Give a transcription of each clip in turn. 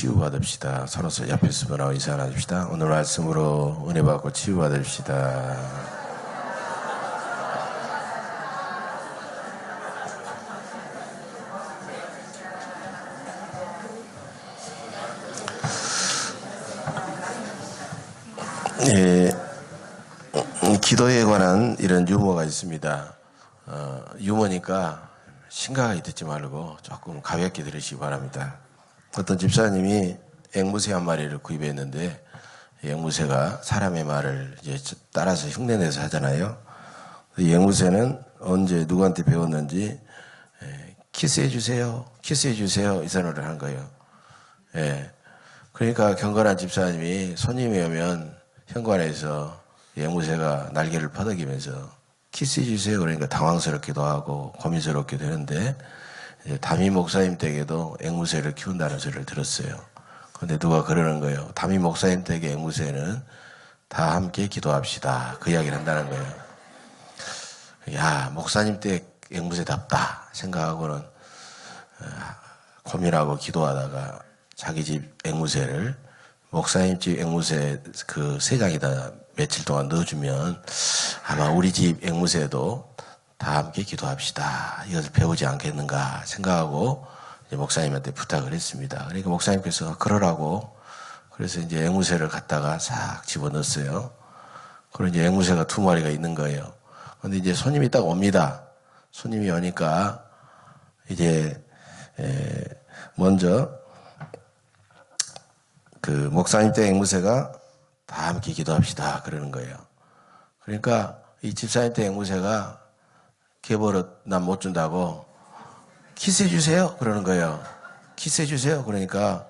치유받읍시다. 서로 옆에 서로 인사 나눕시다. 오늘 말씀으로 은혜 받고 치유받읍시다. 예, 기도에 관한 이런 유머가 있습니다. 유머니까 심각하게 듣지 말고 조금 가볍게 들으시기 바랍니다. 어떤 집사님이 앵무새 한 마리를 구입했는데 앵무새가 사람의 말을 이제 따라서 흉내내서 하잖아요. 이 앵무새는 언제 누구한테 배웠는지 키스해 주세요, 키스해 주세요 이 선언을 한 거예요. 예. 그러니까 경건한 집사님이 손님이 오면 현관에서 앵무새가 날개를 퍼덕이면서 키스해 주세요 그러니까 당황스럽기도 하고 고민스럽게 되는데 담임 목사님 댁에도 앵무새를 키운다는 소리를 들었어요. 그런데 누가 그러는 거예요. 담임 목사님 댁의 앵무새는 다 함께 기도합시다. 그 이야기를 한다는 거예요. 야, 목사님 댁 앵무새답다 생각하고는 고민하고 기도하다가 자기 집 앵무새를 목사님 집 앵무새 그 세 장에다 며칠 동안 넣어주면 아마 우리 집 앵무새도 다 함께 기도합시다. 이것을 배우지 않겠는가 생각하고 이제 목사님한테 부탁을 했습니다. 그러니까 목사님께서 그러라고 그래서 이제 앵무새를 갖다가 싹 집어넣었어요. 그리고 이제 앵무새가 2마리가 있는 거예요. 그런데 이제 손님이 딱 옵니다. 손님이 오니까 이제 먼저 그 목사님 댁 앵무새가 다 함께 기도합시다 그러는 거예요. 그러니까 이 집사님 댁 앵무새가 개버릇 난 못 준다고 키스해 주세요 그러는 거예요. 키스해 주세요 그러니까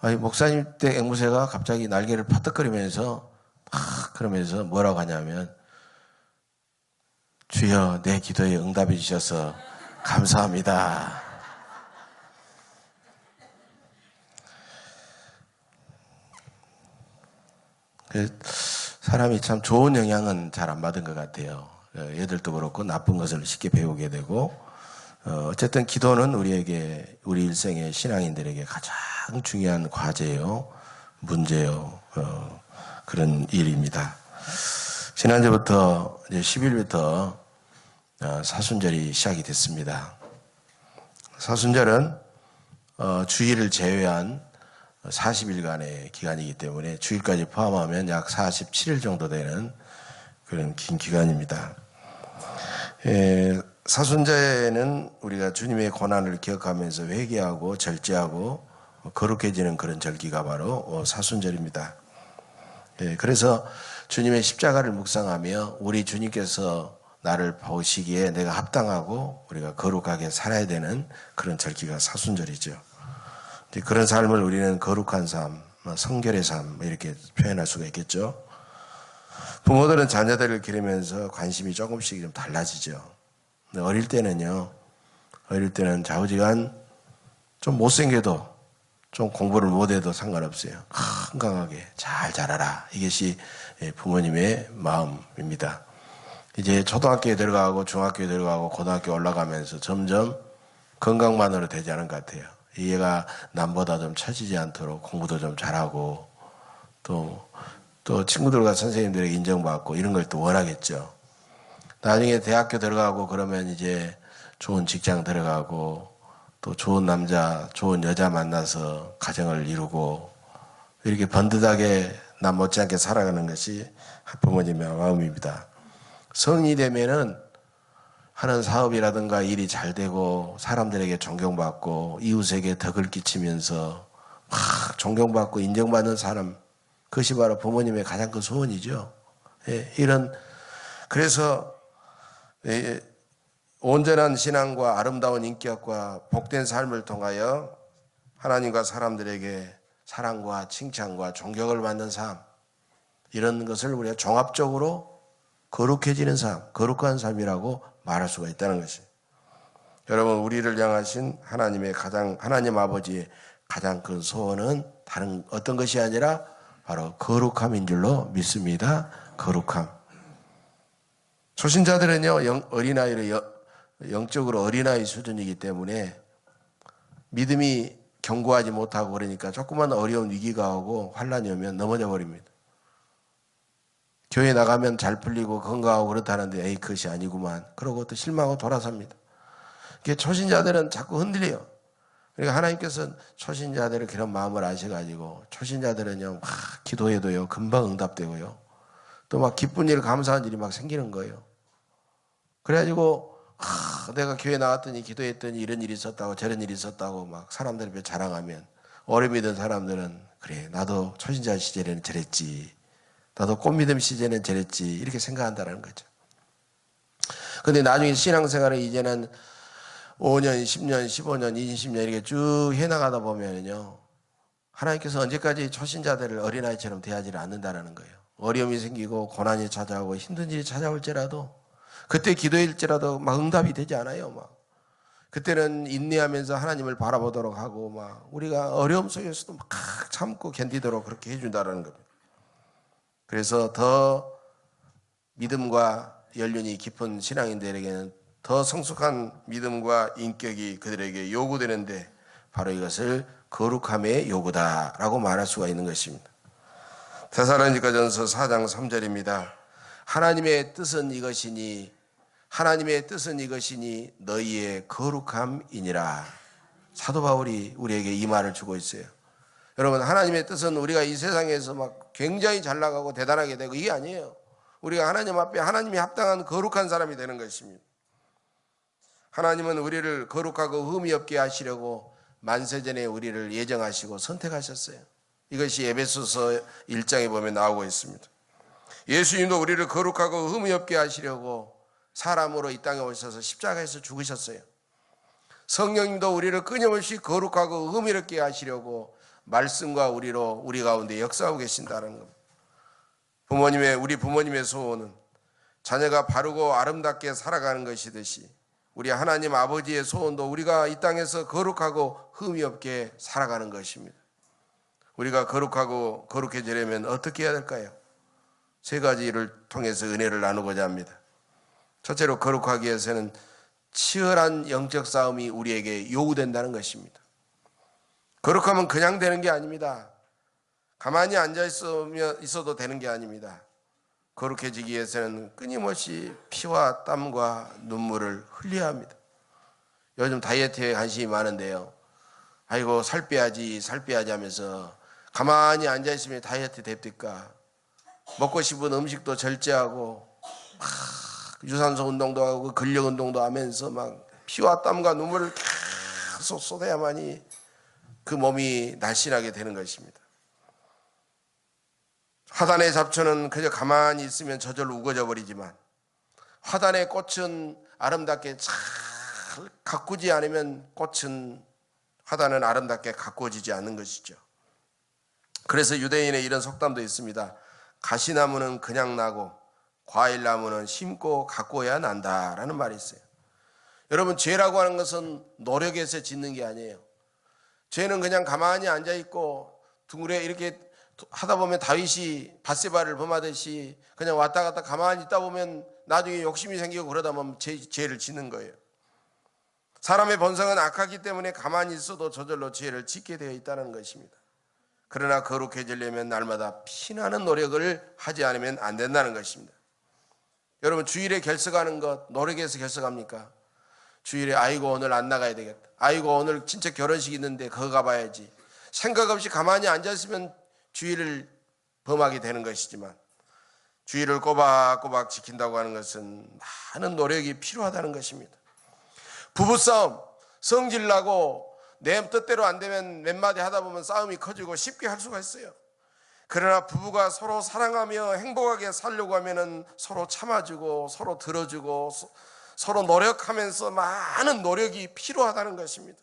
아니 목사님 댁 앵무새가 갑자기 날개를 퍼뜩거리면서 그러면서 뭐라고 하냐면 주여 내 기도에 응답해 주셔서 감사합니다. 사람이 참 좋은 영향은 잘 안 받은 것 같아요. 얘들도 그렇고 나쁜 것을 쉽게 배우게 되고 어쨌든 기도는 우리에게 우리 일생의 신앙인들에게 가장 중요한 과제요, 문제요, 그런 일입니다. 지난주부터 이제 10일부터 사순절이 시작이 됐습니다. 사순절은 주일을 제외한 40일간의 기간이기 때문에 주일까지 포함하면 약 47일 정도 되는 그런 긴 기간입니다. 사순절에는 우리가 주님의 고난을 기억하면서 회개하고 절제하고 거룩해지는 그런 절기가 바로 사순절입니다. 그래서 주님의 십자가를 묵상하며 우리 주님께서 나를 보시기에 내가 합당하고 우리가 거룩하게 살아야 되는 그런 절기가 사순절이죠. 그런 삶을 우리는 거룩한 삶, 성결의 삶 이렇게 표현할 수가 있겠죠. 부모들은 자녀들을 기르면서 관심이 조금씩 좀 달라지죠. 근데 어릴 때는 좌우지간 좀 못생겨도 좀 공부를 못해도 상관없어요. 건강하게 잘 자라라. 이것이 부모님의 마음입니다. 이제 초등학교에 들어가고 중학교에 들어가고 고등학교 올라가면서 점점 건강만으로 되지 않은 것 같아요. 얘가 남보다 좀 처지지 않도록 공부도 좀 잘하고 또 친구들과 선생님들에게 인정받고 이런 걸 또 원하겠죠. 나중에 대학교 들어가고 그러면 이제 좋은 직장 들어가고 또 좋은 남자, 좋은 여자 만나서 가정을 이루고 이렇게 번듯하게 남 못지않게 살아가는 것이 부모님의 마음입니다. 성인이 되면은 하는 사업이라든가 일이 잘 되고 사람들에게 존경받고 이웃에게 덕을 끼치면서 막 존경받고 인정받는 사람, 그것이 바로 부모님의 가장 큰 소원이죠. 그래서 온전한 신앙과 아름다운 인격과 복된 삶을 통하여 하나님과 사람들에게 사랑과 칭찬과 존경을 받는 삶, 이런 것을 우리가 종합적으로 거룩해지는 삶, 거룩한 삶이라고 말할 수가 있다는 것이에요. 여러분, 우리를 향하신 하나님 아버지의 가장 큰 소원은 다른 어떤 것이 아니라 바로 거룩함인 줄로 믿습니다. 거룩함. 초신자들은요, 영적으로 어린아이 수준이기 때문에 믿음이 견고하지 못하고 그러니까 조그만 어려운 위기가 오고 환란이 오면 넘어져 버립니다. 교회 나가면 잘 풀리고 건강하고 그렇다는데 에이 그것이 아니구만. 그러고 또 실망하고 돌아섭니다. 초신자들은 자꾸 흔들려요. 그러니까 하나님께서 초신자들의 그런 마음을 아셔가지고 초신자들은요 막 기도해도요 금방 응답되고요. 또 막 기쁜 일 감사한 일이 막 생기는 거예요. 그래가지고 내가 교회 나왔더니 기도했더니 이런 일이 있었다고 저런 일이 있었다고 막 사람들 앞에 자랑하면 어려 믿은 사람들은 그래 나도 초신자 시절에는 저랬지. 나도 꽃믿음 시절에는 저랬지. 이렇게 생각한다는 거죠. 근데 나중에 신앙생활을 이제는 5년, 10년, 15년, 20년 이렇게 쭉 해나가다 보면요. 하나님께서 언제까지 초신자들을 어린아이처럼 대하지를 않는다는 거예요. 어려움이 생기고 고난이 찾아오고 힘든 일이 찾아올지라도 그때 기도일지라도 막 응답이 되지 않아요. 막 그때는 인내하면서 하나님을 바라보도록 하고 막 우리가 어려움 속에서도 막 참고 견디도록 그렇게 해준다는 겁니다. 그래서 더 믿음과 연륜이 깊은 신앙인들에게는 더 성숙한 믿음과 인격이 그들에게 요구되는데 바로 이것을 거룩함의 요구다라고 말할 수가 있는 것입니다. 데살로니가전서 4장 3절입니다. 하나님의 뜻은 이것이니 너희의 거룩함이니라. 사도 바울이 우리에게 이 말을 주고 있어요. 여러분 하나님의 뜻은 우리가 이 세상에서 막 굉장히 잘 나가고 대단하게 되고 이게 아니에요. 우리가 하나님 앞에 하나님이 합당한 거룩한 사람이 되는 것입니다. 하나님은 우리를 거룩하고 흠이 없게 하시려고 만세전에 우리를 예정하시고 선택하셨어요. 이것이 에베소서 1장에 보면 나오고 있습니다. 예수님도 우리를 거룩하고 흠이 없게 하시려고 사람으로 이 땅에 오셔서 십자가에서 죽으셨어요. 성령님도 우리를 끊임없이 거룩하고 흠이 없게 하시려고 말씀과 우리로 우리 가운데 역사하고 계신다는 겁니다. 우리 부모님의 소원은 자녀가 바르고 아름답게 살아가는 것이듯이 우리 하나님 아버지의 소원도 우리가 이 땅에서 거룩하고 흠이 없게 살아가는 것입니다. 우리가 거룩하고 거룩해지려면 어떻게 해야 될까요? 세 가지를 통해서 은혜를 나누고자 합니다. 첫째로 거룩하기 위해서는 치열한 영적 싸움이 우리에게 요구된다는 것입니다. 거룩하면 그냥 되는 게 아닙니다. 가만히 앉아 있어도 되는 게 아닙니다. 거룩해지기 위해서는 끊임없이 피와 땀과 눈물을 흘려야 합니다. 요즘 다이어트에 관심이 많은데요. 아이고 살 빼야지 하면서 가만히 앉아 있으면 다이어트 됩니까? 먹고 싶은 음식도 절제하고 유산소 운동도 하고 근력 운동도 하면서 막 피와 땀과 눈물을 계속 쏟아야만이 그 몸이 날씬하게 되는 것입니다. 화단의 잡초는 그저 가만히 있으면 저절로 우거져 버리지만 화단의 꽃은 아름답게 잘 가꾸지 않으면 화단은 아름답게 가꾸어지지 않는 것이죠. 그래서 유대인의 이런 속담도 있습니다. 가시나무는 그냥 나고 과일나무는 심고 가꾸어야 난다라는 말이 있어요. 여러분 죄라고 하는 것은 노력해서 짓는 게 아니에요. 죄는 그냥 가만히 앉아있고 둥그레 이렇게 하다 보면 다윗이 밧세바를 범하듯이 그냥 왔다 갔다 가만히 있다 보면 나중에 욕심이 생기고 그러다 보면 죄를 짓는 거예요. 사람의 본성은 악하기 때문에 가만히 있어도 저절로 죄를 짓게 되어 있다는 것입니다. 그러나 거룩해지려면 날마다 피나는 노력을 하지 않으면 안 된다는 것입니다. 여러분 주일에 결석하는 것 노력해서 결석합니까? 주일에 아이고 오늘 안 나가야 되겠다. 아이고 오늘 진짜 결혼식 있는데 거기 가봐야지. 생각 없이 가만히 앉아있으면 주일을 범하게 되는 것이지만 주일을 꼬박꼬박 지킨다고 하는 것은 많은 노력이 필요하다는 것입니다. 부부싸움 성질나고 내 뜻대로 안 되면 몇 마디 하다 보면 싸움이 커지고 쉽게 할 수가 있어요. 그러나 부부가 서로 사랑하며 행복하게 살려고 하면은 서로 참아주고 서로 들어주고 서로 노력하면서 많은 노력이 필요하다는 것입니다.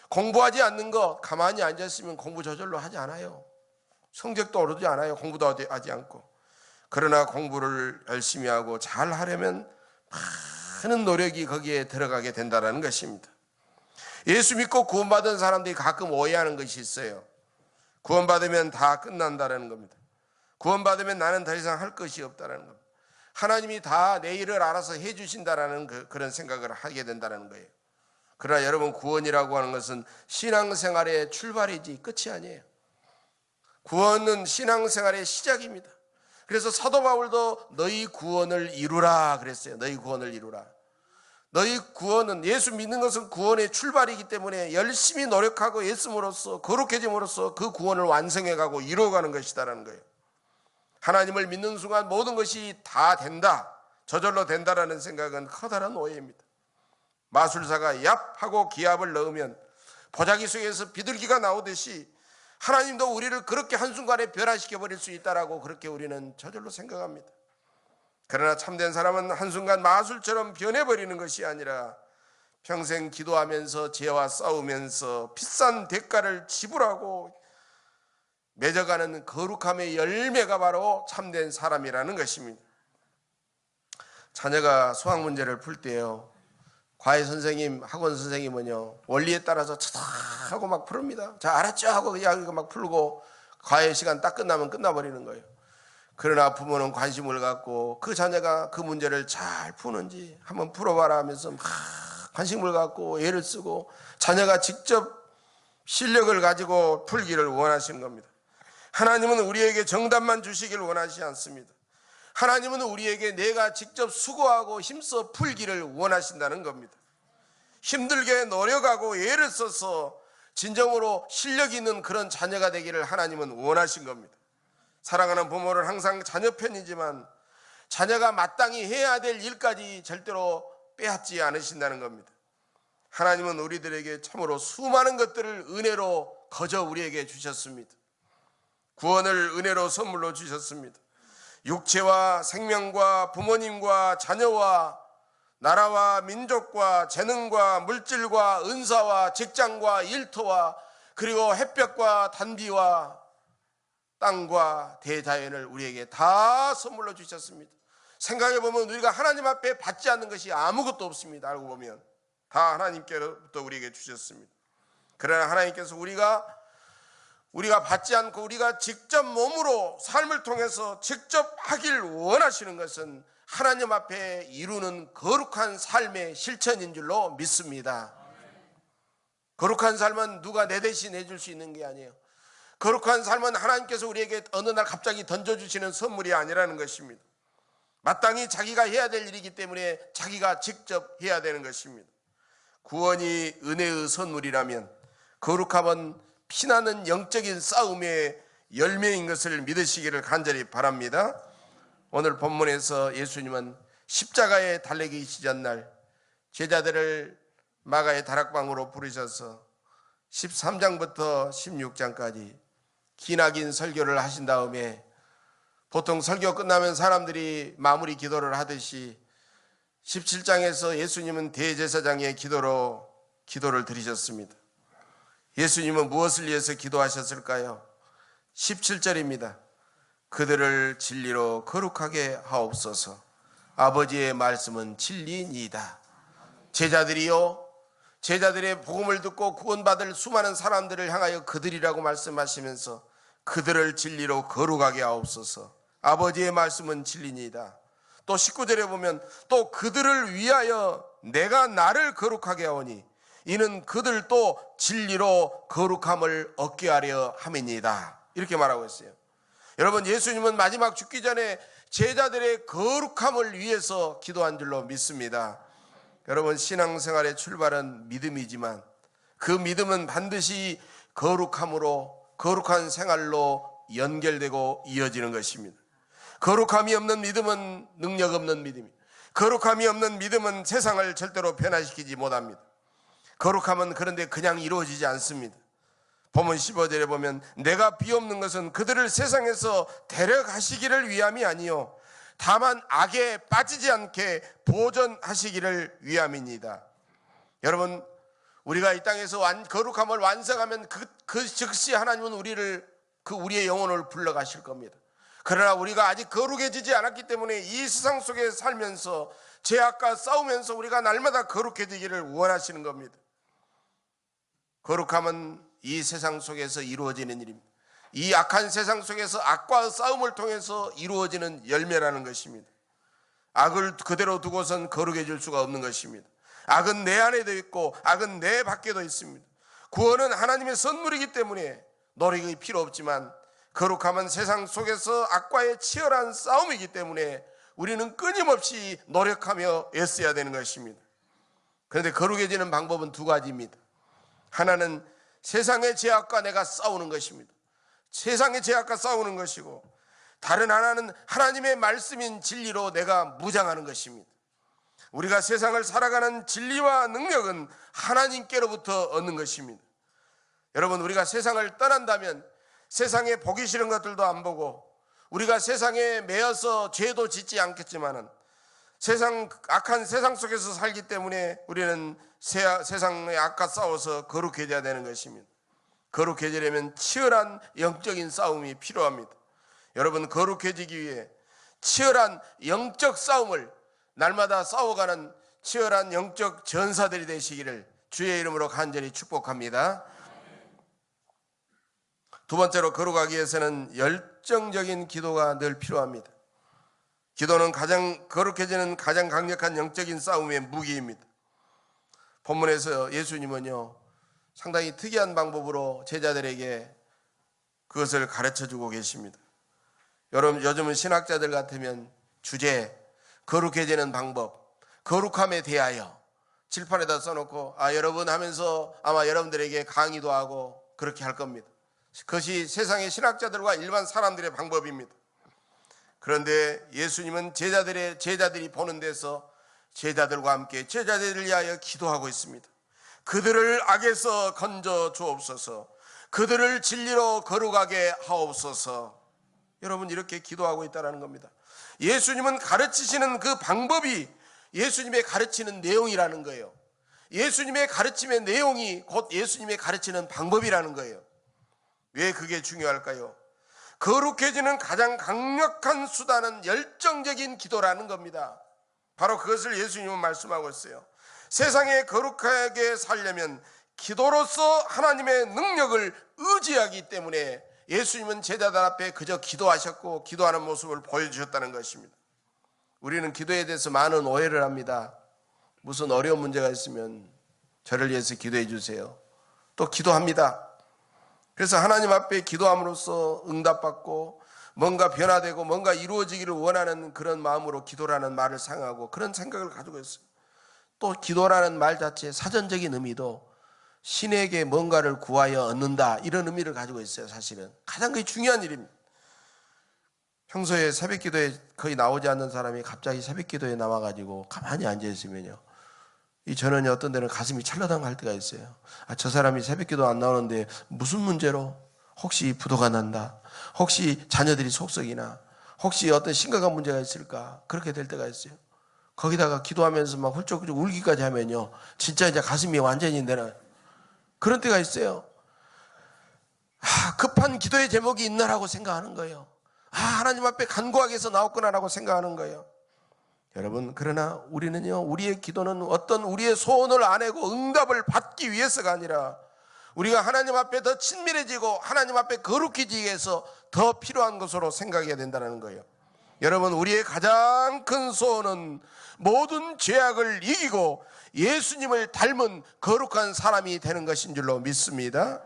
공부하지 않는 것 가만히 앉아있으면 공부 저절로 하지 않아요. 성적도 오르지 않아요. 공부도 하지 않고. 그러나 공부를 열심히 하고 잘 하려면 많은 노력이 거기에 들어가게 된다는 것입니다. 예수 믿고 구원받은 사람들이 가끔 오해하는 것이 있어요. 구원받으면 다 끝난다는 겁니다. 구원받으면 나는 더 이상 할 것이 없다는 겁니다. 하나님이 다 내 일을 알아서 해 주신다라는 그런 생각을 하게 된다는 거예요. 그러나 여러분, 구원이라고 하는 것은 신앙생활의 출발이지 끝이 아니에요. 구원은 신앙생활의 시작입니다. 그래서 사도 바울도 너희 구원을 이루라 그랬어요. 너희 구원을 이루라. 너희 구원은, 예수 믿는 것은 구원의 출발이기 때문에 열심히 노력하고 애씀으로써, 거룩해짐으로써 그 구원을 완성해가고 이루어가는 것이다라는 거예요. 하나님을 믿는 순간 모든 것이 다 된다, 저절로 된다라는 생각은 커다란 오해입니다. 마술사가 얍 하고 기압을 넣으면 보자기 속에서 비둘기가 나오듯이 하나님도 우리를 그렇게 한순간에 변화시켜버릴 수 있다라고 그렇게 우리는 저절로 생각합니다. 그러나 참된 사람은 한순간 마술처럼 변해버리는 것이 아니라 평생 기도하면서 죄와 싸우면서 비싼 대가를 지불하고 맺어가는 거룩함의 열매가 바로 참된 사람이라는 것입니다. 자녀가 수학 문제를 풀 때요, 과외 선생님, 학원 선생님은요, 원리에 따라서 하고 막 풉니다. 자, 알았죠? 하고 그냥 막 풀고 과외 시간 딱 끝나면 끝나버리는 거예요. 그러나 부모는 관심을 갖고 그 자녀가 그 문제를 잘 푸는지 한번 풀어봐라 하면서 막 관심을 갖고 애를 쓰고 자녀가 직접 실력을 가지고 풀기를 원하시는 겁니다. 하나님은 우리에게 정답만 주시길 원하지 않습니다. 하나님은 우리에게 내가 직접 수고하고 힘써 풀기를 원하신다는 겁니다. 힘들게 노력하고 애를 써서 진정으로 실력 있는 그런 자녀가 되기를 하나님은 원하신 겁니다. 사랑하는 부모는 항상 자녀 편이지만 자녀가 마땅히 해야 될 일까지 절대로 빼앗지 않으신다는 겁니다. 하나님은 우리들에게 참으로 수많은 것들을 은혜로 거저 우리에게 주셨습니다. 구원을 은혜로 선물로 주셨습니다. 육체와 생명과 부모님과 자녀와 나라와 민족과 재능과 물질과 은사와 직장과 일터와 그리고 햇볕과 단비와 땅과 대자연을 우리에게 다 선물로 주셨습니다. 생각해보면 우리가 하나님 앞에 받지 않는 것이 아무것도 없습니다. 알고 보면 다 하나님께로부터 우리에게 주셨습니다. 그러나 하나님께서 우리가 받지 않고 우리가 직접 몸으로 삶을 통해서 직접 하길 원하시는 것은 하나님 앞에 이루는 거룩한 삶의 실천인 줄로 믿습니다. 거룩한 삶은 누가 내 대신 해줄 수 있는 게 아니에요. 거룩한 삶은 하나님께서 우리에게 어느 날 갑자기 던져주시는 선물이 아니라는 것입니다. 마땅히 자기가 해야 될 일이기 때문에 자기가 직접 해야 되는 것입니다. 구원이 은혜의 선물이라면 거룩함은 피나는 영적인 싸움의 열매인 것을 믿으시기를 간절히 바랍니다. 오늘 본문에서 예수님은 십자가에 달리시던 날 제자들을 마가의 다락방으로 부르셔서 13장부터 16장까지 기나긴 설교를 하신 다음에 보통 설교 끝나면 사람들이 마무리 기도를 하듯이 17장에서 예수님은 대제사장의 기도를 드리셨습니다. 예수님은 무엇을 위해서 기도하셨을까요? 17절입니다. 그들을 진리로 거룩하게 하옵소서. 아버지의 말씀은 진리니이다. 제자들의 복음을 듣고 구원받을 수많은 사람들을 향하여 그들이라고 말씀하시면서 그들을 진리로 거룩하게 하옵소서. 아버지의 말씀은 진리니이다. 또 19절에 보면 또 그들을 위하여 내가 나를 거룩하게 하오니 이는 그들도 진리로 거룩함을 얻게 하려 함이니이다. 이렇게 말하고 있어요. 여러분, 예수님은 마지막 죽기 전에 제자들의 거룩함을 위해서 기도한 줄로 믿습니다. 여러분, 신앙생활의 출발은 믿음이지만 그 믿음은 반드시 거룩한 생활로 연결되고 이어지는 것입니다. 거룩함이 없는 믿음은 능력 없는 믿음입니다. 거룩함이 없는 믿음은 세상을 절대로 변화시키지 못합니다. 거룩함은 그런데 그냥 이루어지지 않습니다. 본문 15절에 보면 내가 비옵는 것은 그들을 세상에서 데려가시기를 위함이 아니요 다만 악에 빠지지 않게 보존하시기를 위함입니다. 여러분, 우리가 이 땅에서 거룩함을 완성하면 그 즉시 하나님은 우리의 영혼을 불러가실 겁니다. 그러나 우리가 아직 거룩해지지 않았기 때문에 이 세상 속에 살면서 죄악과 싸우면서 우리가 날마다 거룩해지기를 원하시는 겁니다. 거룩함은 이 세상 속에서 이루어지는 일입니다. 이 악한 세상 속에서 악과의 싸움을 통해서 이루어지는 열매라는 것입니다. 악을 그대로 두고선 거룩해질 수가 없는 것입니다. 악은 내 안에도 있고 악은 내 밖에도 있습니다. 구원은 하나님의 선물이기 때문에 노력이 필요 없지만, 거룩함은 세상 속에서 악과의 치열한 싸움이기 때문에 우리는 끊임없이 노력하며 애써야 되는 것입니다. 그런데 거룩해지는 방법은 두 가지입니다. 하나는 세상의 죄악과 내가 싸우는 것입니다. 세상의 죄악과 싸우는 것이고, 다른 하나는 하나님의 말씀인 진리로 내가 무장하는 것입니다. 우리가 세상을 살아가는 진리와 능력은 하나님께로부터 얻는 것입니다. 여러분, 우리가 세상을 떠난다면 세상에 보기 싫은 것들도 안 보고, 우리가 세상에 매여서 죄도 짓지 않겠지만은, 악한 세상 속에서 살기 때문에 우리는 세상의 악과 싸워서 거룩해져야 되는 것입니다. 거룩해지려면 치열한 영적인 싸움이 필요합니다. 여러분, 거룩해지기 위해 치열한 영적 싸움을 날마다 싸워가는 치열한 영적 전사들이 되시기를 주의 이름으로 간절히 축복합니다. 두 번째로, 거룩하기 위해서는 열정적인 기도가 늘 필요합니다. 기도는 거룩해지는 가장 강력한 영적인 싸움의 무기입니다. 본문에서 예수님은요, 상당히 특이한 방법으로 제자들에게 그것을 가르쳐주고 계십니다. 여러분, 요즘은 신학자들 같으면 주제, 거룩해지는 방법, 거룩함에 대하여 칠판에다 써놓고 여러분 하면서 아마 여러분들에게 강의도 하고 그렇게 할 겁니다. 그것이 세상의 신학자들과 일반 사람들의 방법입니다. 그런데 예수님은 제자들이 보는 데서 제자들과 함께 제자들을 위하여 기도하고 있습니다. 그들을 악에서 건져 주옵소서, 그들을 진리로 거룩하게 하옵소서. 여러분, 이렇게 기도하고 있다는 겁니다. 예수님은 가르치시는 그 방법이 예수님의 가르치는 내용이라는 거예요. 예수님의 가르침의 내용이 곧 예수님의 가르치는 방법이라는 거예요. 왜 그게 중요할까요? 거룩해지는 가장 강력한 수단은 열정적인 기도라는 겁니다. 바로 그것을 예수님은 말씀하고 있어요. 세상에 거룩하게 살려면 기도로서 하나님의 능력을 의지하기 때문에 예수님은 제자들 앞에 그저 기도하셨고 기도하는 모습을 보여주셨다는 것입니다. 우리는 기도에 대해서 많은 오해를 합니다. 무슨 어려운 문제가 있으면 저를 위해서 기도해 주세요. 또 기도합니다. 그래서 하나님 앞에 기도함으로써 응답받고 뭔가 변화되고 뭔가 이루어지기를 원하는 그런 마음으로 기도라는 말을 사용하고 그런 생각을 가지고 있어요. 또 기도라는 말 자체의 사전적인 의미도 신에게 뭔가를 구하여 얻는다, 이런 의미를 가지고 있어요. 사실은 가장 그게 중요한 일입니다. 평소에 새벽기도에 거의 나오지 않는 사람이 갑자기 새벽기도에 나와가지고 가만히 앉아있으면요, 저는 어떤 데는 가슴이 찰라당 할 때가 있어요. 저 사람이 새벽기도 안 나오는데 무슨 문제로? 혹시 부도가 난다, 혹시 자녀들이 속썩이나, 혹시 어떤 심각한 문제가 있을까, 그렇게 될 때가 있어요. 거기다가 기도하면서 막 훌쩍훌쩍 울기까지 하면요, 진짜 이제 가슴이 완전히 내려 그런 때가 있어요. 급한 기도의 제목이 있나라고 생각하는 거예요. 하나님 앞에 간구하기 위해서 나왔구나라고 생각하는 거예요. 여러분, 그러나 우리는요, 우리의 기도는 어떤 우리의 소원을 아내고 응답을 받기 위해서가 아니라 우리가 하나님 앞에 더 친밀해지고 하나님 앞에 거룩해지기 위해서 더 필요한 것으로 생각해야 된다는 거예요. 여러분, 우리의 가장 큰 소원은 모든 죄악을 이기고 예수님을 닮은 거룩한 사람이 되는 것인 줄로 믿습니다.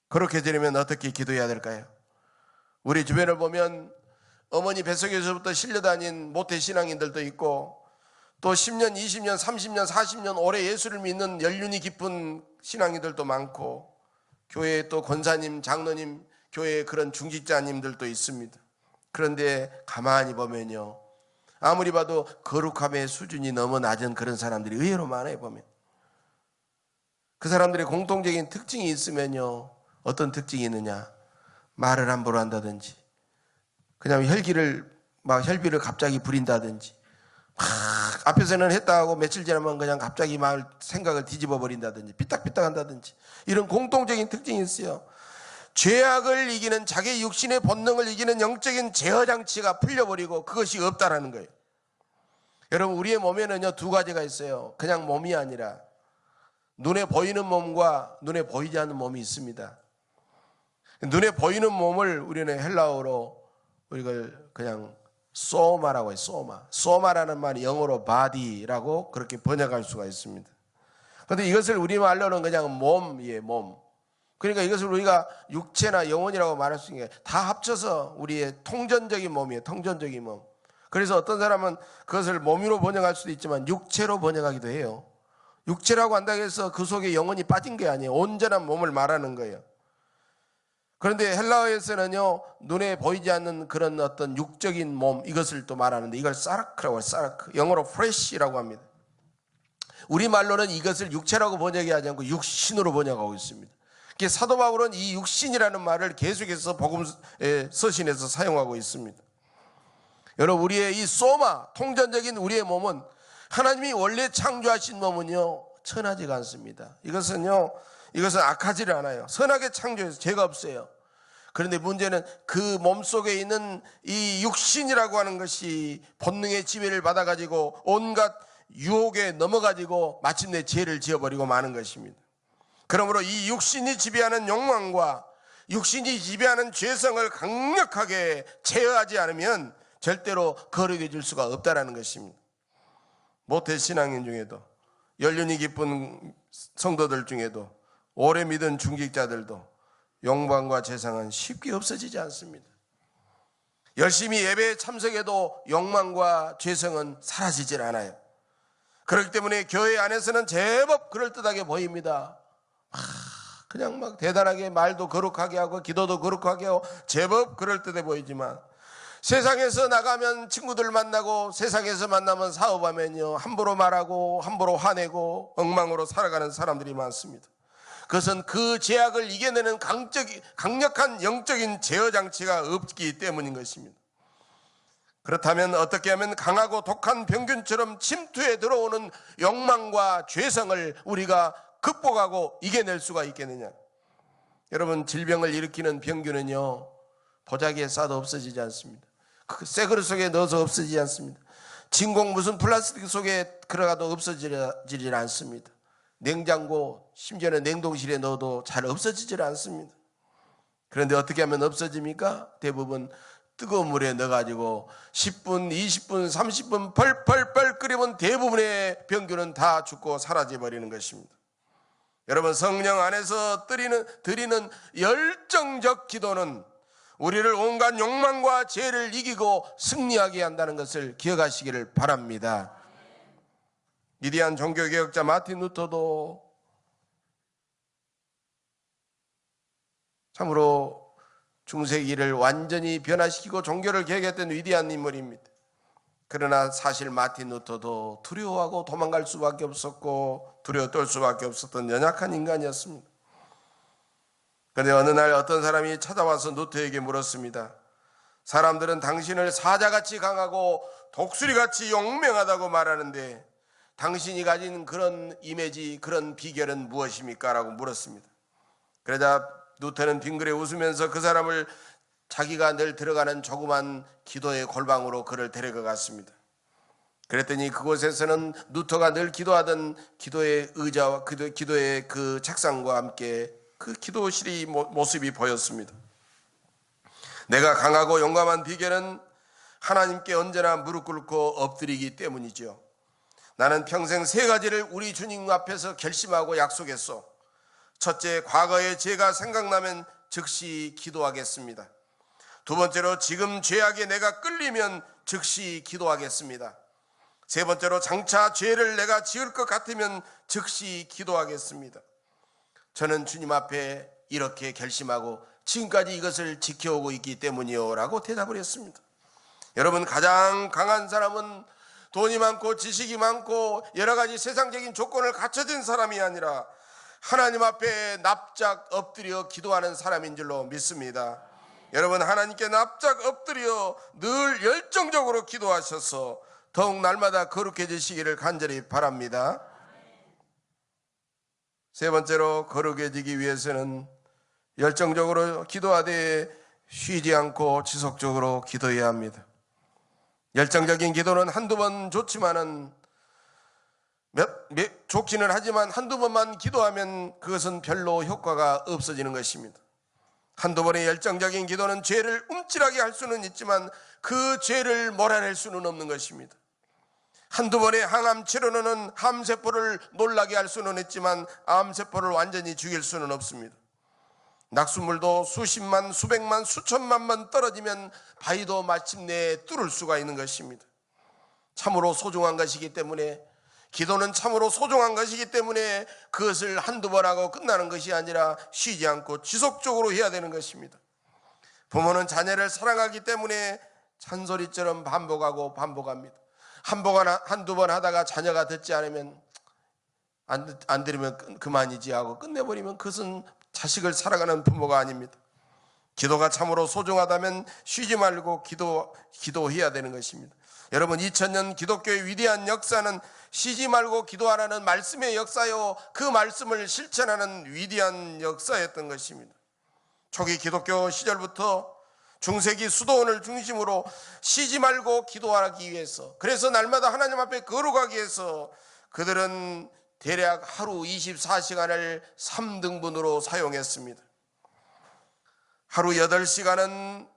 거룩해지려면 어떻게 기도해야 될까요? 우리 주변을 보면 어머니 뱃속에서부터 실려다닌 모태신앙인들도 있고, 또 10년, 20년, 30년, 40년 오래 예수를 믿는 연륜이 깊은 신앙인들도 많고, 교회에 또 권사님, 장로님, 교회에 그런 중직자님들도 있습니다. 그런데 가만히 보면요, 아무리 봐도 거룩함의 수준이 너무 낮은 그런 사람들이 의외로 많아요. 보면 그 사람들의 공통적인 특징이 있으면요, 어떤 특징이 있느냐, 말을 함부로 한다든지, 그냥 혈비를 갑자기 부린다든지, 앞에서는 했다 하고 며칠 지나면 그냥 갑자기 생각을 뒤집어 버린다든지, 삐딱삐딱 한다든지, 이런 공통적인 특징이 있어요. 죄악을 이기는, 자기 육신의 본능을 이기는 영적인 제어 장치가 풀려버리고 그것이 없다라는 거예요. 여러분, 우리의 몸에는요, 두 가지가 있어요. 그냥 몸이 아니라 눈에 보이는 몸과 눈에 보이지 않는 몸이 있습니다. 눈에 보이는 몸을 우리는 헬라어로 우리가 그냥 소마라고 해요. 소마. 소마라는 말이 영어로 body라고 그렇게 번역할 수가 있습니다. 그런데 이것을 우리말로는 그냥 몸이에요. 몸. 그러니까 이것을 우리가 육체나 영혼이라고 말할 수 있는 게 다 합쳐서 우리의 통전적인 몸이에요. 통전적인 몸. 그래서 어떤 사람은 그것을 몸으로 번역할 수도 있지만 육체로 번역하기도 해요. 육체라고 한다고 해서 그 속에 영혼이 빠진 게 아니에요. 온전한 몸을 말하는 거예요. 그런데 헬라어에서는요, 눈에 보이지 않는 그런 어떤 육적인 몸, 이것을 또 말하는데 이걸 사르크라고 해요. 사르크. 영어로 flesh라고 합니다. 우리말로는 이것을 육체라고 번역이 하지 않고 육신으로 번역하고 있습니다. 사도 바울은 이 육신이라는 말을 계속해서 복음 서신에서 사용하고 있습니다. 여러분, 우리의 이 소마, 통전적인 우리의 몸은 하나님이 원래 창조하신 몸은요, 천하지가 않습니다. 이것은 악하지를 않아요. 선하게 창조해서 죄가 없어요. 그런데 문제는 그 몸 속에 있는 이 육신이라고 하는 것이 본능의 지배를 받아가지고 온갖 유혹에 넘어가지고 마침내 죄를 지어버리고 마는 것입니다. 그러므로 이 육신이 지배하는 욕망과 육신이 지배하는 죄성을 강력하게 제어하지 않으면 절대로 거룩해질 수가 없다는 것입니다. 모태신앙인 중에도, 연륜이 깊은 성도들 중에도, 오래 믿은 중직자들도 욕망과 죄성은 쉽게 없어지지 않습니다. 열심히 예배에 참석해도 욕망과 죄성은 사라지질 않아요. 그렇기 때문에 교회 안에서는 제법 그럴듯하게 보입니다. 그냥 막 대단하게 말도 거룩하게 하고 기도도 거룩하게 하고 제법 그럴듯해 보이지만 세상에서 나가면 친구들 만나고 세상에서 만나면 사업하면요, 함부로 말하고 함부로 화내고 엉망으로 살아가는 사람들이 많습니다. 그것은 그 죄악을 이겨내는 강력한 영적인 제어 장치가 없기 때문인 것입니다. 그렇다면 어떻게 하면 강하고 독한 병균처럼 침투해 들어오는 욕망과 죄성을 우리가 극복하고 이겨낼 수가 있겠느냐? 여러분, 질병을 일으키는 병균은요, 보자기에 싸도 없어지지 않습니다. 새 그릇 속에 넣어서 없어지지 않습니다. 진공 무슨 플라스틱 속에 들어가도 없어지질 않습니다. 냉장고, 심지어는 냉동실에 넣어도 잘 없어지질 않습니다. 그런데 어떻게 하면 없어집니까? 대부분 뜨거운 물에 넣어가지고 10분, 20분, 30분 펄펄펄 끓이면 대부분의 병균은 다 죽고 사라져버리는 것입니다. 여러분, 성령 안에서 드리는 열정적 기도는 우리를 온갖 욕망과 죄를 이기고 승리하게 한다는 것을 기억하시기를 바랍니다. 위대한 종교개혁자 마틴 루터도 참으로 중세기를 완전히 변화시키고 종교를 개혁했던 위대한 인물입니다. 그러나 사실 마틴 루터도 두려워하고 도망갈 수밖에 없었고 두려워 떨 수밖에 없었던 연약한 인간이었습니다. 그런데 어느 날 어떤 사람이 찾아와서 루터에게 물었습니다. 사람들은 당신을 사자같이 강하고 독수리같이 용맹하다고 말하는데 당신이 가진 그런 이미지, 그런 비결은 무엇입니까? 라고 물었습니다. 그러자 루터는 빙그레 웃으면서 그 사람을 자기가 늘 들어가는 조그만 기도의 골방으로 그를 데려가 갔습니다. 그랬더니 그곳에서는 루터가 늘 기도하던 기도의 의자와 기도의 그 책상과 함께 그 기도실의 모습이 보였습니다. 내가 강하고 용감한 비결은 하나님께 언제나 무릎 꿇고 엎드리기 때문이죠. 나는 평생 세 가지를 우리 주님 앞에서 결심하고 약속했소. 첫째, 과거의 죄가 생각나면 즉시 기도하겠습니다. 두 번째로, 지금 죄악에 내가 끌리면 즉시 기도하겠습니다. 세 번째로, 장차 죄를 내가 지을 것 같으면 즉시 기도하겠습니다. 저는 주님 앞에 이렇게 결심하고 지금까지 이것을 지켜오고 있기 때문이요 라고 대답을 했습니다. 여러분, 가장 강한 사람은 돈이 많고 지식이 많고 여러 가지 세상적인 조건을 갖춰진 사람이 아니라 하나님 앞에 납작 엎드려 기도하는 사람인 줄로 믿습니다. 여러분, 하나님께 납작 엎드려 늘 열정적으로 기도하셔서 더욱 날마다 거룩해지시기를 간절히 바랍니다. 세 번째로, 거룩해지기 위해서는 열정적으로 기도하되 쉬지 않고 지속적으로 기도해야 합니다. 열정적인 기도는 한두 번 좋지만은 좋기는 하지만 한두 번만 기도하면 그것은 별로 효과가 없어지는 것입니다. 한두 번의 열정적인 기도는 죄를 움찔하게 할 수는 있지만 그 죄를 몰아낼 수는 없는 것입니다. 한두 번의 항암 치료는 암세포를 놀라게 할 수는 있지만 암세포를 완전히 죽일 수는 없습니다. 낙수물도 수십만, 수백만, 수천만 번 떨어지면 바위도 마침내 뚫을 수가 있는 것입니다. 참으로 소중한 것이기 때문에, 기도는 참으로 소중한 것이기 때문에 그것을 한두 번 하고 끝나는 것이 아니라 쉬지 않고 지속적으로 해야 되는 것입니다. 부모는 자녀를 사랑하기 때문에 잔소리처럼 반복하고 반복합니다. 한두 번 하다가 자녀가 듣지 않으면 안 들으면 그만이지 하고 끝내버리면 그것은 자식을 사랑하는 부모가 아닙니다. 기도가 참으로 소중하다면 쉬지 말고 기도해야 되는 것입니다. 여러분, 2000년 기독교의 위대한 역사는 쉬지 말고 기도하라는 말씀의 역사요, 그 말씀을 실천하는 위대한 역사였던 것입니다. 초기 기독교 시절부터 중세기 수도원을 중심으로 쉬지 말고 기도하기 위해서, 그래서 날마다 하나님 앞에 거룩하기 위해서 그들은 대략 하루 24시간을 3등분으로 사용했습니다. 하루 8시간은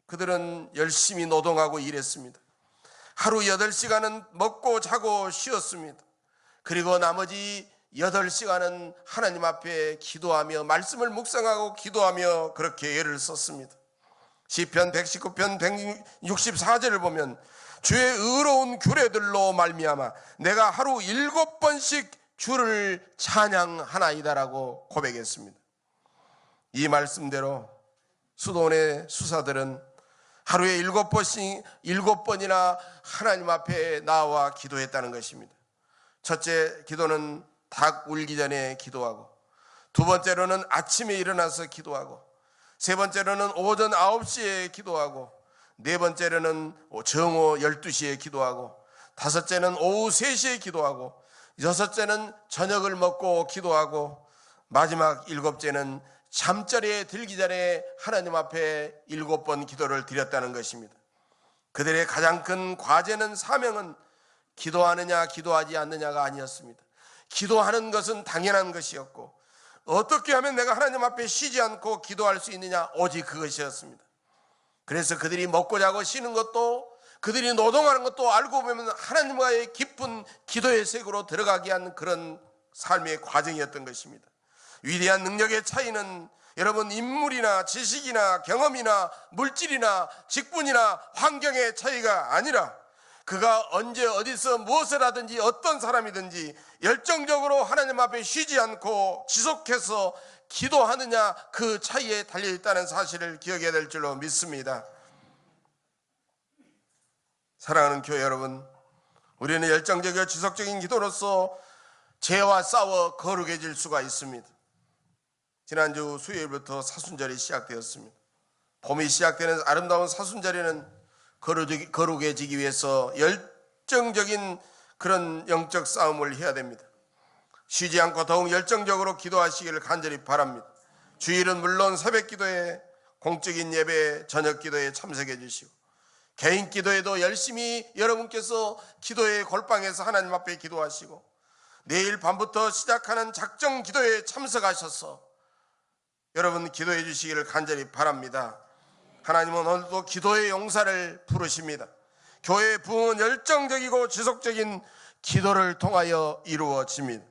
그들은 열심히 노동하고 일했습니다. 하루 8시간은 먹고 자고 쉬었습니다. 그리고 나머지 8시간은 하나님 앞에 기도하며 말씀을 묵상하고 기도하며 그렇게 애를 썼습니다. 시편 119편 164절을 보면 주의 의로운 규례들로 말미암아 내가 하루 7번씩 주를 찬양하나이다라고 고백했습니다. 이 말씀대로 수도원의 수사들은 하루에 7번이나 하나님 앞에 나와 기도했다는 것입니다. 첫째 기도는 닭 울기 전에 기도하고, 두 번째로는 아침에 일어나서 기도하고, 세 번째로는 오전 9시에 기도하고, 네 번째로는 정오 12시에 기도하고, 다섯째는 오후 3시에 기도하고, 여섯째는 저녁을 먹고 기도하고, 마지막 일곱째는 잠자리에 들기 전에 하나님 앞에 7번 기도를 드렸다는 것입니다. 그들의 가장 큰 과제는, 사명은 기도하느냐 기도하지 않느냐가 아니었습니다. 기도하는 것은 당연한 것이었고, 어떻게 하면 내가 하나님 앞에 쉬지 않고 기도할 수 있느냐, 오직 그것이었습니다. 그래서 그들이 먹고 자고 쉬는 것도, 그들이 노동하는 것도 알고 보면 하나님과의 깊은 기도의 세계로 들어가게 한 그런 삶의 과정이었던 것입니다. 위대한 능력의 차이는 여러분, 인물이나 지식이나 경험이나 물질이나 직분이나 환경의 차이가 아니라 그가 언제 어디서 무엇을 하든지 어떤 사람이든지 열정적으로 하나님 앞에 쉬지 않고 지속해서 기도하느냐, 그 차이에 달려있다는 사실을 기억해야 될 줄로 믿습니다. 사랑하는 교회 여러분, 우리는 열정적이고 지속적인 기도로서 죄와 싸워 거룩해질 수가 있습니다. 지난주 수요일부터 사순절이 시작되었습니다. 봄이 시작되는 아름다운 사순절에는 거룩해지기 위해서 열정적인 그런 영적 싸움을 해야 됩니다. 쉬지 않고 더욱 열정적으로 기도하시기를 간절히 바랍니다. 주일은 물론 새벽 기도에, 공적인 예배, 저녁 기도에 참석해 주시고, 개인 기도에도 열심히 여러분께서 기도의 골방에서 하나님 앞에 기도하시고, 내일 밤부터 시작하는 작정 기도에 참석하셔서 여러분 기도해 주시기를 간절히 바랍니다. 하나님은 오늘도 기도의 용사를 부르십니다. 교회의 부흥은 열정적이고 지속적인 기도를 통하여 이루어집니다.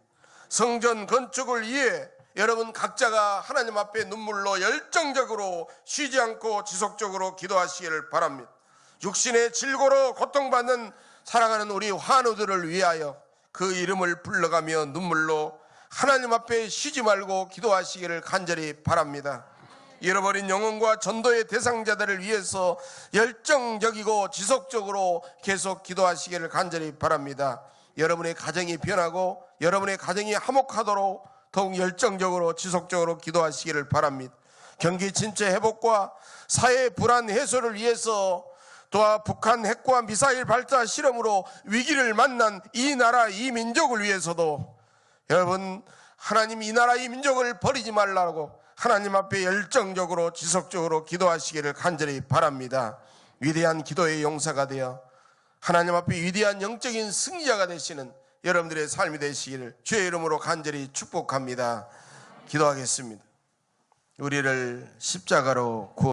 성전 건축을 위해 여러분 각자가 하나님 앞에 눈물로 열정적으로 쉬지 않고 지속적으로 기도하시기를 바랍니다. 육신의 질고로 고통받는 사랑하는 우리 환우들을 위하여 그 이름을 불러가며 눈물로 하나님 앞에 쉬지 말고 기도하시기를 간절히 바랍니다. 잃어버린 영혼과 전도의 대상자들을 위해서 열정적이고 지속적으로 계속 기도하시기를 간절히 바랍니다. 여러분의 가정이 변하고 여러분의 가정이 화목하도록 더욱 열정적으로 지속적으로 기도하시기를 바랍니다. 경기 침체 회복과 사회 불안 해소를 위해서, 또한 북한 핵과 미사일 발사 실험으로 위기를 만난 이 나라 이 민족을 위해서도 여러분, 하나님 이 나라 이 민족을 버리지 말라고 하나님 앞에 열정적으로 지속적으로 기도하시기를 간절히 바랍니다. 위대한 기도의 용사가 되어 하나님 앞에 위대한 영적인 승리자가 되시는 여러분들의 삶이 되시기를 주의 이름으로 간절히 축복합니다. 기도하겠습니다. 우리를 십자가로 구원